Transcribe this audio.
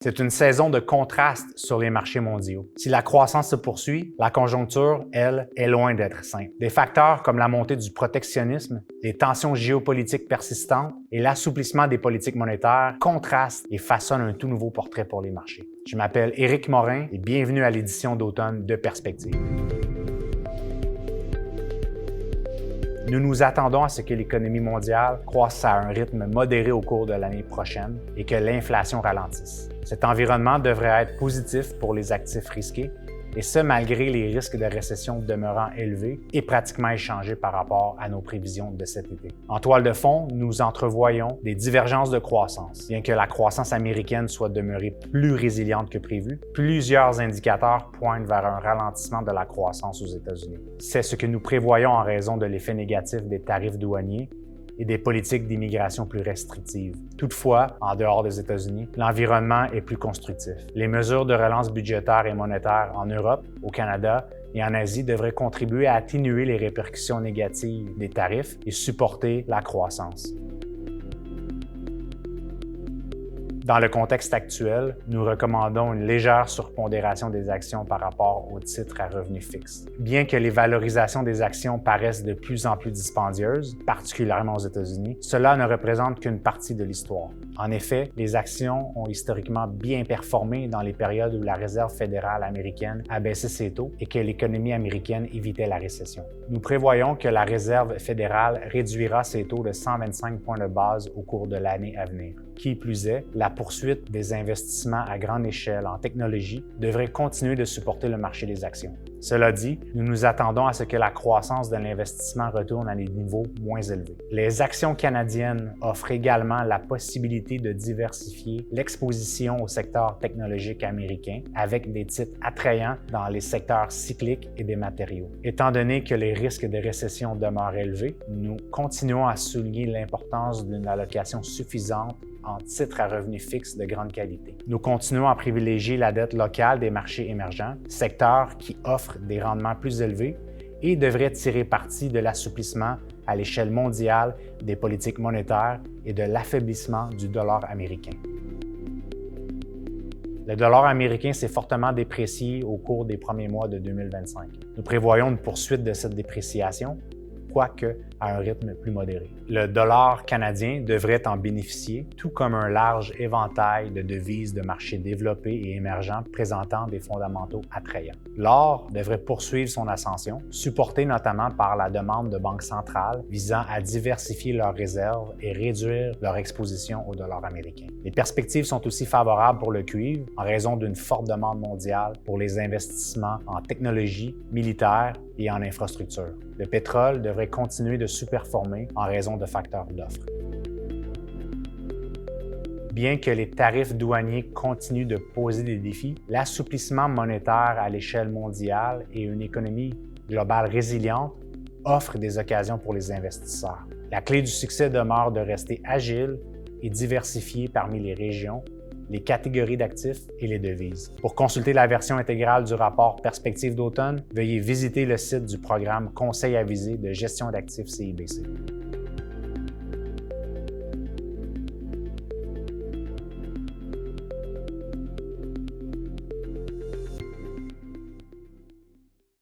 C'est une saison de contraste sur les marchés mondiaux. Si la croissance se poursuit, la conjoncture, elle, est loin d'être simple. Des facteurs comme la montée du protectionnisme, les tensions géopolitiques persistantes et l'assouplissement des politiques monétaires contrastent et façonnent un tout nouveau portrait pour les marchés. Je m'appelle Éric Morin et bienvenue à l'édition d'automne de Perspective. Nous nous attendons à ce que l'économie mondiale croisse à un rythme modéré au cours de l'année prochaine et que l'inflation ralentisse. Cet environnement devrait être positif pour les actifs risqués, et ce malgré les risques de récession demeurant élevés et pratiquement échangés par rapport à nos prévisions de cet été. En toile de fond, nous entrevoyons des divergences de croissance. Bien que la croissance américaine soit demeurée plus résiliente que prévu, plusieurs indicateurs pointent vers un ralentissement de la croissance aux États-Unis. C'est ce que nous prévoyons en raison de l'effet négatif des tarifs douaniers et des politiques d'immigration plus restrictives. Toutefois, en dehors des États-Unis, l'environnement est plus constructif. Les mesures de relance budgétaire et monétaire en Europe, au Canada et en Asie devraient contribuer à atténuer les répercussions négatives des tarifs et supporter la croissance. Dans le contexte actuel, nous recommandons une légère surpondération des actions par rapport aux titres à revenus fixes. Bien que les valorisations des actions paraissent de plus en plus dispendieuses, particulièrement aux États-Unis, cela ne représente qu'une partie de l'histoire. En effet, les actions ont historiquement bien performé dans les périodes où la Réserve fédérale américaine a baissé ses taux et que l'économie américaine évitait la récession. Nous prévoyons que la Réserve fédérale réduira ses taux de 125 points de base au cours de l'année à venir. Qui plus est, la poursuite des investissements à grande échelle en technologie devrait continuer de supporter le marché des actions. Cela dit, nous nous attendons à ce que la croissance de l'investissement retourne à des niveaux moins élevés. Les actions canadiennes offrent également la possibilité de diversifier l'exposition au secteur technologique américain avec des titres attrayants dans les secteurs cycliques et des matériaux. Étant donné que les risques de récession demeurent élevés, nous continuons à souligner l'importance d'une allocation suffisante en titres à revenus fixes de grande qualité. Nous continuons à privilégier la dette locale des marchés émergents, secteur qui offre des rendements plus élevés et devrait tirer parti de l'assouplissement à l'échelle mondiale des politiques monétaires et de l'affaiblissement du dollar américain. Le dollar américain s'est fortement déprécié au cours des premiers mois de 2025. Nous prévoyons une poursuite de cette dépréciation, quoique à un rythme plus modéré. Le dollar canadien devrait en bénéficier, tout comme un large éventail de devises de marchés développés et émergents présentant des fondamentaux attrayants. L'or devrait poursuivre son ascension, supporté notamment par la demande de banques centrales visant à diversifier leurs réserves et réduire leur exposition au dollar américain. Les perspectives sont aussi favorables pour le cuivre en raison d'une forte demande mondiale pour les investissements en technologie, militaire et en infrastructure. Le pétrole devrait continuer de sous-performer en raison de facteurs d'offre. Bien que les tarifs douaniers continuent de poser des défis, l'assouplissement monétaire à l'échelle mondiale et une économie globale résiliente offrent des occasions pour les investisseurs. La clé du succès demeure de rester agile et diversifié parmi les régions, les catégories d'actifs et les devises. Pour consulter la version intégrale du rapport Perspective d'automne, veuillez visiter le site du programme Conseil avisé de gestion d'actifs CIBC.